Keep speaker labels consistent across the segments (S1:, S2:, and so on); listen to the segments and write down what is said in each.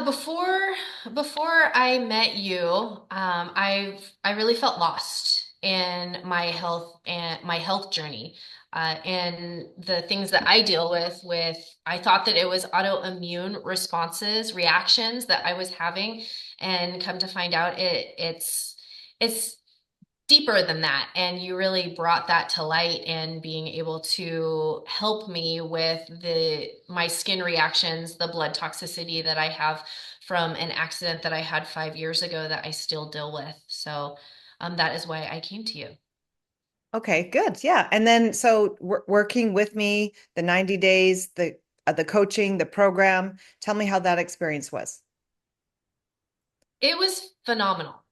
S1: Before I met you, I really felt lost in my health journey, and the things that I deal with. I thought that it was autoimmune responses, reactions that I was having, and come to find out it's deeper than that. And you really brought that to light and being able to help me with the my skin reactions, the blood toxicity that I have from an accident that I had 5 years ago that I still deal with. So that is why I came to you.
S2: Okay, good. Yeah. And then so working with me, the 90 days, the coaching, the program, tell me how that experience was.
S1: It was phenomenal.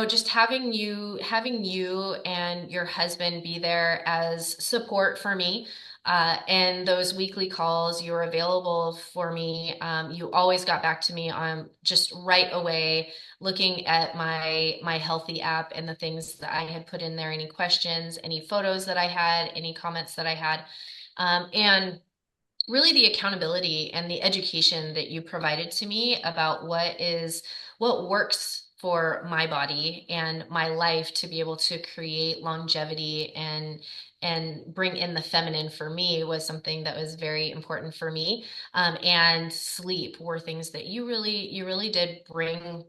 S1: Just having you and your husband be there as support for me, and those weekly calls, you were available for me. You always got back to me on just right away, looking at my healthy app and the things that I had put in there, any questions, any photos that I had, any comments that I had, and really the accountability and the education that you provided to me about what works for my body and my life to be able to create longevity and bring in the feminine for me was something that was very important for me. And sleep were things that you really did bring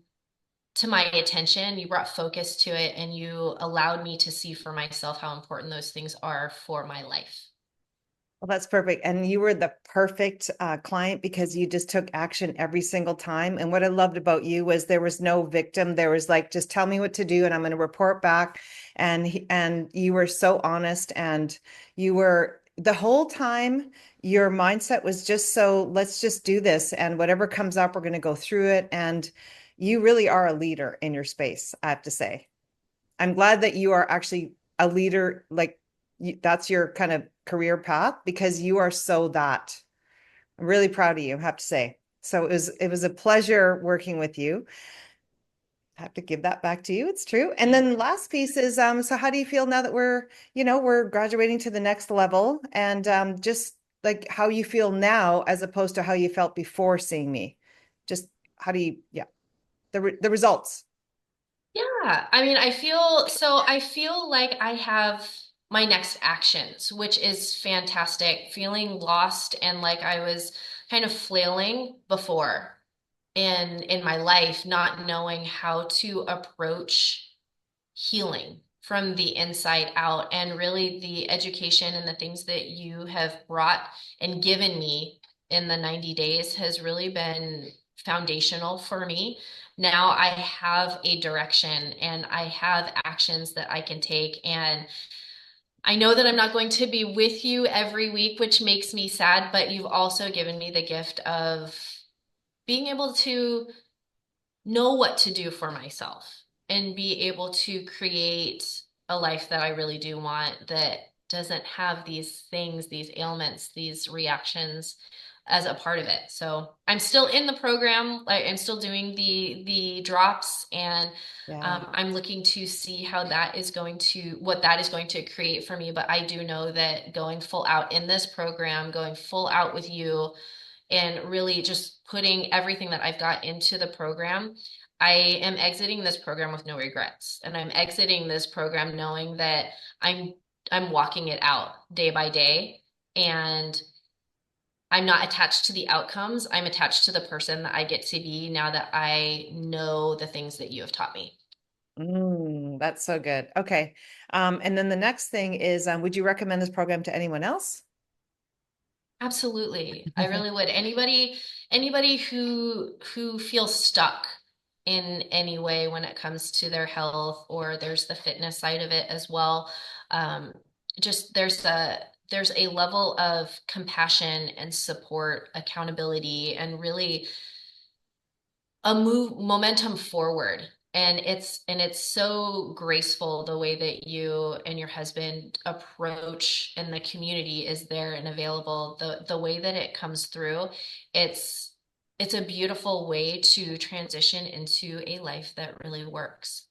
S1: to my attention. You brought focus to it and you allowed me to see for myself how important those things are for my life.
S2: Well, that's perfect. And you were the perfect client because you just took action every single time. And what I loved about you was there was no victim. There was like, just tell me what to do and I'm going to report back. And you were so honest and you were the whole time, your mindset was just so, let's just do this. And whatever comes up, we're going to go through it. And you really are a leader in your space, I have to say. I'm glad that you are actually a leader, like that's your kind of career path because you are so that. I'm really proud of you, I have to say. So it was a pleasure working with you. I have to give that back to you. It's true. And then the last piece is so how do you feel now that we're graduating to the next level and just like how you feel now as opposed to how you felt before seeing me? Just how do you yeah, the results.
S1: Yeah, I mean, I feel like I have my next actions, which is fantastic. Feeling lost and like I was kind of flailing before in my life, not knowing how to approach healing from the inside out. And really the education and the things that you have brought and given me in the 90 days has really been foundational for me. Now I have a direction and I have actions that I can take. And I know that I'm not going to be with you every week, which makes me sad, but you've also given me the gift of being able to know what to do for myself and be able to create a life that I really do want that doesn't have these things, these ailments, these reactions as a part of it. So I'm still in the program. Like I'm still doing the drops and
S2: Yeah.
S1: I'm looking to see how that is going to what that is going to create for me. But I do know that going full out in this program, going full out with you, and really just putting everything that I've got into the program. I am exiting this program with no regrets. And I'm exiting this program knowing that I'm I'm walking it out day by day. And I'm not attached to the outcomes. I'm attached to the person that I get to be now that I know the things that you have taught me.
S2: That's so good. Okay. And then the next thing is, would you recommend this program to anyone else?
S1: Absolutely. I really would. Anybody who feels stuck in any way when it comes to their health, or there's the fitness side of it as well. Um, just there's a level of compassion and support, accountability, and really a move momentum forward. And it's so graceful the way that you and your husband approach, and the community is there and available, the way that it comes through. It's it's a beautiful way to transition into a life that really works.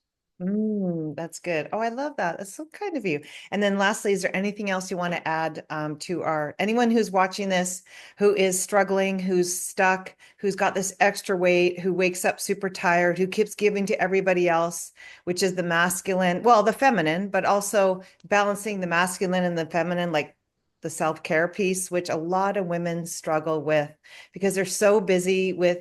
S2: That's good. Oh, I love that. That's so kind of you. And then lastly, is there anything else you want to add to our anyone who's watching this, who is struggling, who's stuck, who's got this extra weight, who wakes up super tired, who keeps giving to everybody else, which is the masculine, well, the feminine, but also balancing the masculine and the feminine, like the self-care piece, which a lot of women struggle with because they're so busy with,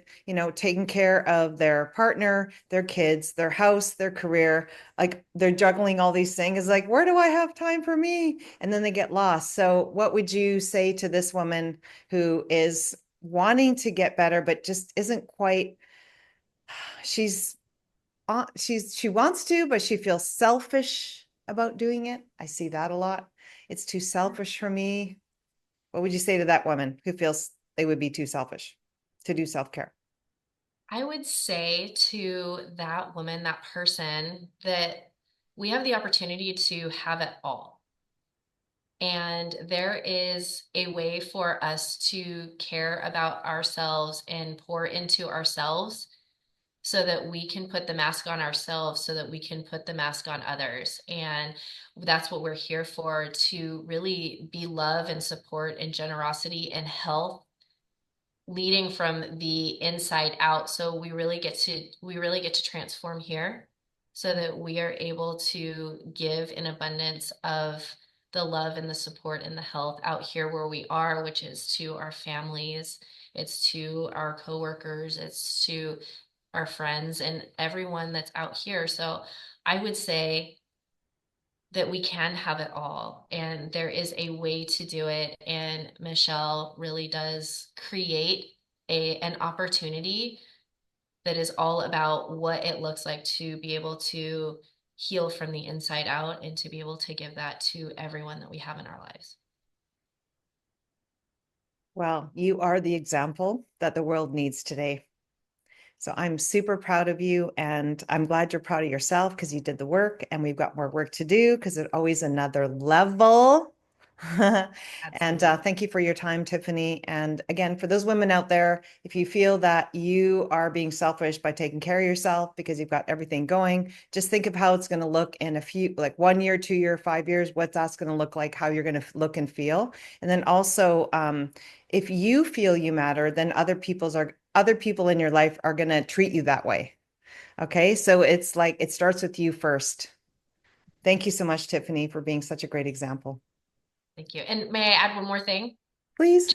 S2: taking care of their partner, their kids, their house, their career. Like they're juggling all these things. It's like, where do I have time for me? And then they get lost. So, what would you say to this woman who is wanting to get better, but just isn't quite, she's she wants to, but she feels selfish about doing it. I see that a lot. It's too selfish for me. What would you say to that woman who feels they would be too selfish to do self-care?
S1: I would say to that woman, that person, that we have the opportunity to have it all. And there is a way for us to care about ourselves and pour into ourselves so that we can put the mask on ourselves, so that we can put the mask on others. And that's what we're here for, to really be love and support and generosity and health leading from the inside out. So we really get to transform here so that we are able to give an abundance of the love and the support and the health out here where we are, which is to our families, it's to our coworkers, it's to our friends and everyone that's out here. So I would say that we can have it all and there is a way to do it, and Michelle really does create an opportunity that is all about what it looks like to be able to heal from the inside out and to be able to give that to everyone that we have in our lives.
S2: Well, you are the example that the world needs today. So I'm super proud of you, and I'm glad you're proud of yourself because you did the work, and we've got more work to do because it's always another level. And
S1: Absolutely.
S2: thank you for your time, Tiffany. And again, for those women out there, if you feel that you are being selfish by taking care of yourself because you've got everything going, just think of how it's going to look in a few, like 1 year, 2 year, 5 years, what that's going to look like, how you're going to look and feel. And then also, if you feel you matter, then other people in your life are going to treat you that way. Okay. So it's like it starts with you first. Thank you so much, Tiffany, for being such a great example.
S1: Thank you. And may I add one more thing?
S2: Please.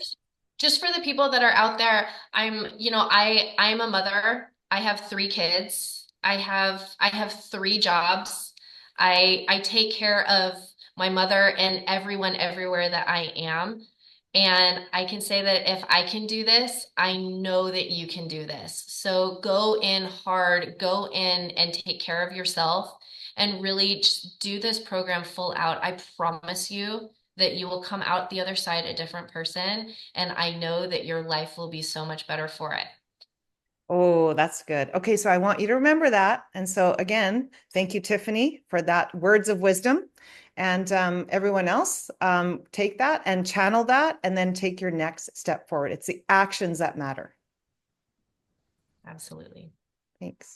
S1: Just for the people that are out there, I'm a mother. I have three kids. I have three jobs. I take care of my mother and everyone everywhere that I am. And I can say that if I can do this, I know that you can do this. So go in hard, go in and take care of yourself and really just do this program full out. I promise you that you will come out the other side a different person. And I know that your life will be so much better for it.
S2: Oh, that's good. Okay, so I want you to remember that. And so again, thank you, Tiffany, for that words of wisdom. And everyone else, take that and channel that, and then take your next step forward. It's the actions that matter.
S1: Absolutely.
S2: Thanks.